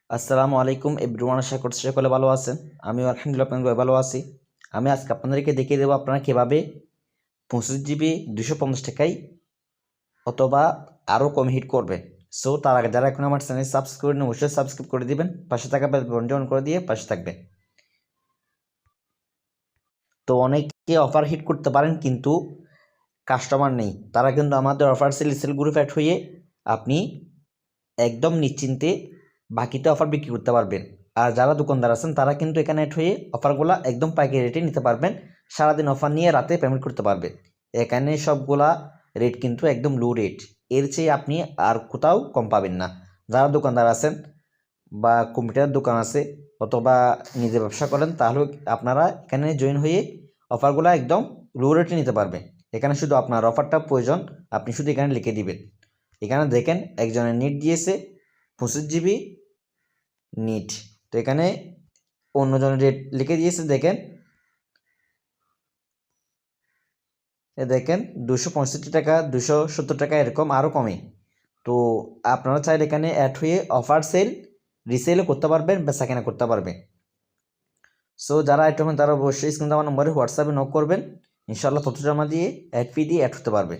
আসসালামু আলাইকুম এভরিওয়ান, আশা করছি সকলে ভালো আছেন। আমিও আলহামদুলিল্লাহ আপনাদের ভালো আছি। আমি আজকে আপনাদেরকে দেখিয়ে দেবো আপনারা কীভাবে 25 GB 250 টাকায় অথবা আরও কম হিট করবেন। সো তার আগে যারা এখন আমার চ্যানেল সাবস্ক্রাইব করেন অবশ্যই সাবস্ক্রাইব করে দিবেন, পাশে থাকা বেল বাটনটি অন করে দিয়ে পাশে থাকবেন। তো অনেকে অফার হিট করতে পারেন কিন্তু কাস্টমার নেই, তারা কিন্তু আমাদের অফার সেল গ্রুপ অ্যাড হয়ে আপনি একদম নিশ্চিন্তে বাকিতে অফার বিক্রি করতে পারবেন। আর যারা দোকানদার আছেন তারা কিন্তু এখানে অ্যাড হয়ে অফারগুলো একদম পাইকারি রেটে নিতে পারবেন। সারাদিন অফার নিয়ে রাতে পেমেন্ট করতে পারবেন। এখানে সবগুলা রেট কিন্তু একদম লো রেট, এর চেয়ে আপনি আর কোথাও কম পাবেন না। যারা দোকানদার আছেন বা কম্পিউটার দোকান আছে অথবা নিজে ব্যবসা করেন, তাহলে আপনারা এখানে জয়েন হয়ে অফারগুলো একদম লো রেটে নিতে পারবেন। এখানে শুধু আপনার অফারটা প্রয়োজন, আপনি শুধু এখানে লিখে দিবেন। এখানে দেখেন একজনের নেট দিয়েছে 25 GB নিট, তো এখানে অন্যজনের রেট লিখে দিয়েছে দেখেন, দেখেন 265 টাকা, 270 টাকা, এরকম আরও কমে। তো আপনারা চাইলে এখানে অ্যাড হয়ে অফার সেল রিসেলও করতে পারবেন, বেচা কেনা করতে পারবেন। সো যারা অ্যাড হবেন তারা অবশ্যই স্ক্রিন দেওয়া নম্বরে হোয়াটসঅ্যাপে নক করবেন, ইনশাল্লাহ তথ্য জমা দিয়ে অ্যাড ফি দিয়ে অ্যাড হতে পারবে।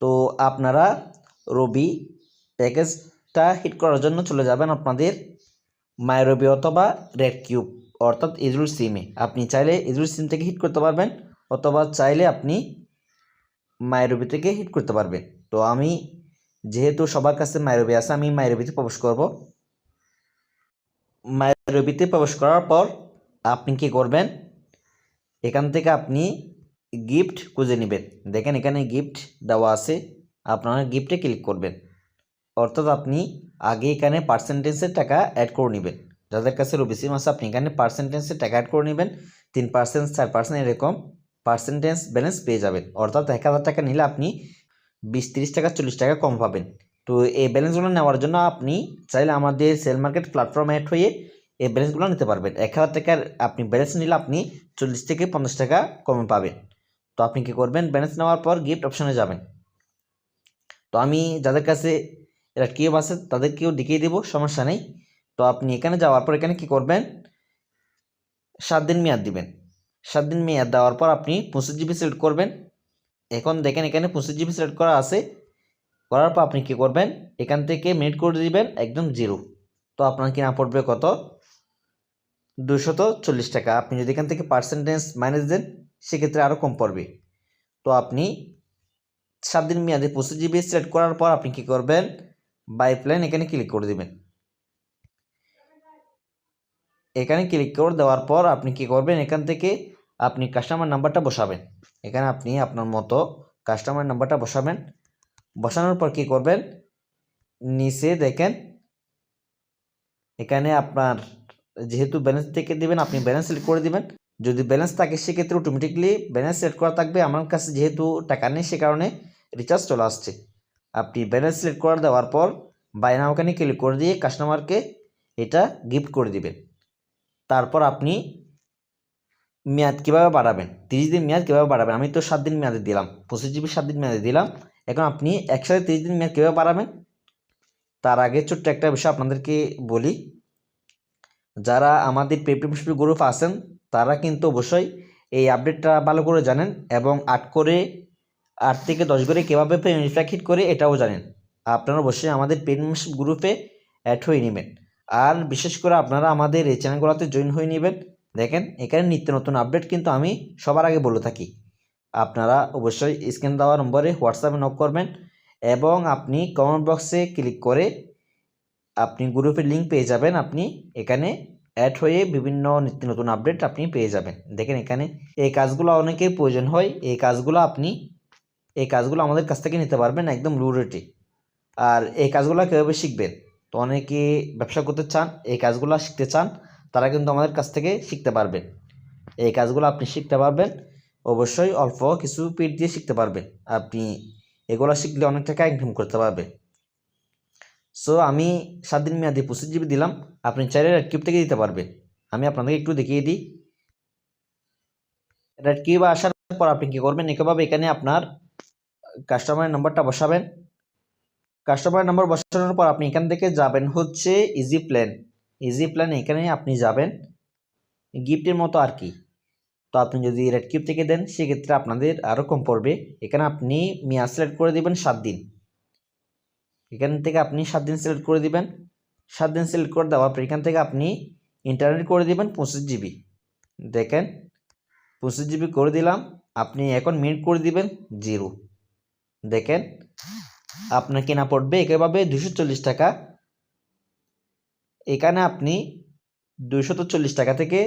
তো আপনারা রবি প্যাকেজটা হিট করার জন্য চলে যাবেন আপনাদের মাইরবি অথবা রেড কিউব অর্থাৎ ইজরুল সিমে। আপনি চাইলে ইজরুল সিম থেকে হিট করতে পারবেন অথবা চাইলে আপনি মাইরবি থেকে হিট করতে পারবেন। তো আমি যেহেতু সবার কাছে মাইরবি আছে, আমি মাইরবিতে প্রবেশ করব। মাইরবিতে প্রবেশ করার পর আপনি কি করবেন, এখান থেকে আপনি গিফট খুঁজে নেবেন। দেখেন এখানে গিফট দেওয়া আছে, আপনারা গিফটে ক্লিক করবেন। অর্থাৎ আপনি আগে এখানে পার্সেন্টেজের টাকা অ্যাড করে নেবেন। যাদের কাছে রবি সিম আছে আপনি এখানে পার্সেন্টেজের টাকা অ্যাড করে নেবেন, 3%, 4% এরকম পার্সেন্টেজ ব্যালেন্স পেয়ে যাবেন। অর্থাৎ 1000 টাকা নিলে আপনি 20, 30 টাকা, 40 টাকা কম পাবেন। তো এই ব্যালেন্সগুলো নেওয়ার জন্য আপনি চাইলে আমাদের সেল মার্কেট প্ল্যাটফর্ম অ্যাড হয়ে এই ব্যালেন্সগুলো নিতে পারবেন। 1000 টাকার আপনি ব্যালেন্স নিলে আপনি 40 থেকে 50 টাকা কমে পাবেন। তো আপনি কি করবেন, ব্যালেন্স নেওয়ার পর গিফট অপশনে যাবেন। তো আমি যাদের কাছে এটা কিউব আছে তাদেরকেও দেখিয়ে দেবো, সমস্যা নেই। তো আপনি এখানে যাওয়ার পর এখানে কি করবেন, 7 দিন মেয়াদ দিবেন। 7 দিন মেয়াদ দেওয়ার পর আপনি 25 GB সিলেক্ট করবেন। এখন দেখেন এখানে 25 GB সিলেক্ট করা আছে, করার পর আপনি কি করবেন, এখান থেকে মিনিট করে দিবেন একদম 0। তো আপনার কিনা পড়বে কত, 240 টাকা। আপনি যদি এখান থেকে পার্সেন্টেজ মাইনাস দেন সেক্ষেত্রে আরও কম পড়বে। তো আপনি 7 দিন মেয়াদে 25 GB সিলেক্ট করার পর আপনি কি করবেন, বাই প্ল্যান এখানে ক্লিক করে দিবেন। এখানে ক্লিক করে দেওয়ার পর আপনি কি করবেন, এখান থেকে আপনি কাস্টমার নাম্বারটা বসাবেন। এখানে আপনি আপনার মতো কাস্টমার নাম্বারটা বসাবেন। বসানোর পর কি করবেন, নিচে দেখেন এখানে আপনার যেহেতু ব্যালেন্স থেকে দিবেন আপনি ব্যালেন্স সিলেক্ট করে দিবেন। যদি ব্যালেন্স থাকে সেক্ষেত্রে অটোমেটিকলি ব্যালেন্স সিলেক্ট করা থাকবে। আমার কাছে যেহেতু টাকা নেই সে কারণে রিচার্জ চলে আসছে। আপনি ব্যালেন্স সিলেক্ট করে দেওয়ার পর বাই নাও ওখানে ক্লিক করে দিয়ে কাস্টমারকে এটা গিফট করে দিবেন। তারপর আপনি মেয়াদ কীভাবে বাড়াবেন, 30 দিন মেয়াদ কীভাবে বাড়াবেন, আমি তো 7 দিন মেয়াদে দিলাম, 25 GB 7 দিন মেয়াদে দিলাম। এখন আপনি একসাথে 30 দিন মেয়াদ কীভাবে বাড়াবেন, তার আগে ছোট্ট একটা বিষয় আপনাদেরকে বলি। যারা আমাদের পেপটিভ গ্রুপ আছেন তারা কিন্তু অবশ্যই এই আপডেটটা ভালো করে জানেন এবং 8 থেকে 10 করে কীভাবে পেমেন্ট হিট করে এটাও জানেন। আপনারা অবশ্যই আমাদের পেপটিভ গ্রুপে অ্যাড হয়ে নেবেন। আর বিশেষ করে আপনারা আমাদের এই চ্যানেলগুলোতে জয়েন হয়ে নেবেন। দেখেন এখানে নিত্য নতুন আপডেট কিন্তু আমি সবার আগে বলে থাকি। আপনারা অবশ্যই স্ক্রিন দেওয়া নম্বরে হোয়াটসঅ্যাপে নক করবেন এবং আপনি কমেন্ট বক্সে ক্লিক করে আপনি গ্রুপের লিঙ্ক পেয়ে যাবেন। আপনি এখানে অ্যাড হয়ে বিভিন্ন নিত্য নতুন আপডেট আপনি পেয়ে যাবেন। দেখেন এখানে এই কাজগুলো অনেকের প্রয়োজন হয়, এই কাজগুলো আমাদের কাছ থেকে নিতে পারবেন একদম লো রেটে। আর এই কাজগুলো কীভাবে শিখবেন, তো অনেকে ব্যবসা করতে চান, এই কাজগুলো শিখতে চান, তারা কিন্তু আমাদের কাছ থেকে শিখতে পারবেন। এই কাজগুলো আপনি শিখতে পারবেন অবশ্যই অল্প কিছু পেড দিয়ে শিখতে পারবেন। আপনি এগুলো শিখলে অনেক টাকা ইনকাম করতে পারবেন। সো আমি 7 দিন মেয়াদি 25 GB দিলাম, আপনি চাইলে রেড কিউব থেকে দিতে পারবেন। আমি আপনাদেরকে একটু দেখিয়ে দিই। রেড কিউব আসার পর আপনি কী করবেন, একইভাবে এখানে আপনার কাস্টমারের নাম্বারটা বসাবেন। কাস্টমার নাম্বার বসানোর পর আপনি এখান থেকে যাবেন হচ্ছে ইজি প্ল্যান। ইজি প্ল্যান এখানে আপনি যাবেন, গিফটের মতো আর কি। তো আপনি যদি রেড কিউব থেকে দেন সেক্ষেত্রে আপনাদের আরও কম পড়বে। এখানে আপনি মেয়াদ সিলেক্ট করে দিবেন 7 দিন। এখান থেকে আপনি 7 দিন সিলেক্ট করে দিবেন। 7 দিন সিলেক্ট করে দেওয়ার পর এখান থেকে আপনি ইন্টারনেট করে দিবেন 25 জিবি। দেখেন 25 জিবি করে দিলাম। আপনি এখন মিনিট করে দিবেন 0। দেখেন আপনার কেনা পড়বে একেভাবে 240 টাকা। এখানে আপনি 240 টাকা থেকে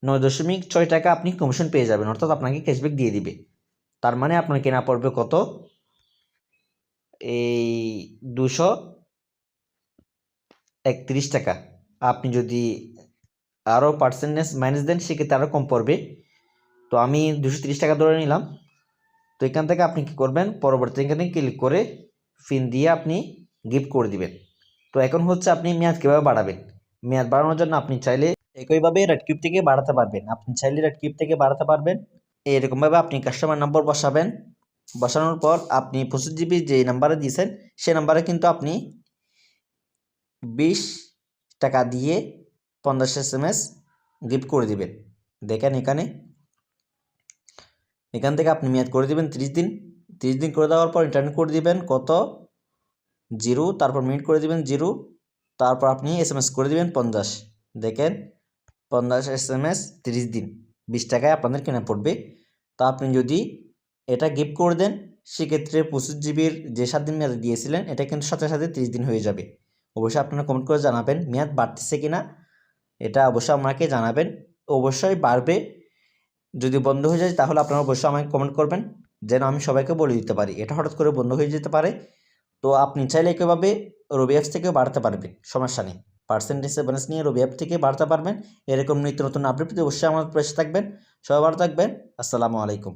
9.6 টাকা আপনি কমিশন পেয়ে যাবেন, অর্থাৎ আপনাকে ক্যাশব্যাক দিয়ে দিবে। তার মানে আপনার কেনা পড়বে কত, এই 231 টাকা। আপনি যদি আরও পার্সেন্টেজ মাইনাস দেন সেক্ষেত্রে আরও কম পড়বে। তো আমি 230 টাকা ধরে নিলাম। তো এখান থেকে আপনি কি করবেন, পরবর্তী এখানে ক্লিক করে পিন দিয়ে আপনি গিফট করে দিবেন। তো এখন হচ্ছে আপনি মেয়াদ কীভাবে বাড়াবেন। মেয়াদ বাড়ানোর জন্য আপনি চাইলে একইভাবে রেড কিউব থেকে বাড়াতে পারবেন। আপনি চাইলে রেড কিউব থেকে বাড়াতে পারবেন। এরকমভাবে আপনি কাস্টমার নাম্বার বসাবেন। বসানোর পর আপনি 25 জিবি যে নাম্বারে দিয়েছেন সে নাম্বারে কিন্তু আপনি 20 টাকা দিয়ে 50 SMS গিফট করে দিবেন। দেখেন এখান থেকে আপনি মেয়াদ করে দিবেন 30 দিন। 30 দিন করে দেওয়ার পর ইন্টারনেট করে দিবেন কত, 0, তারপর মিনিট করে দিবেন 0, তারপর আপনি SMS করে দিবেন 50। দেখেন 50 SMS 30 দিন 20 টাকায় আপনাদের কেনা পড়বে। তা আপনি যদি এটা গিফট করে দেন সেক্ষেত্রে 25 জিবির যে 7 দিন মেয়াদ দিয়েছিলেন এটা কিন্তু সাথে সাথে 30 দিন হয়ে যাবে। অবশ্যই আপনারা কমেন্ট করে জানাবেন মেয়াদ বাড়তেছে কিনা, এটা অবশ্যই আমাকে জানাবেন। অবশ্যই বাড়বে। যদি বন্ধ হয়ে যায় তাহলে আপনারা অবশ্যই আমাকে কমেন্ট করবেন যেন আমি সবাইকে বলে দিতে পারি। এটা হঠাৎ করে বন্ধ হয়ে যেতে পারে। তো আপনি চাইলে একইভাবে রবি অ্যাপস থেকেও বাড়াতে পারবেন, সমস্যা নেই। পার্সেন্টেজে ব্যালেন্স নিয়ে রবি অ্যাপ থেকে বাড়াতে পারবেন। এরকম নিত্য নতুন আপডেট পেতে অবশ্যই আমার পাশে থাকবেন। সবাই ভালো থাকবেন। আসসালামু আলাইকুম।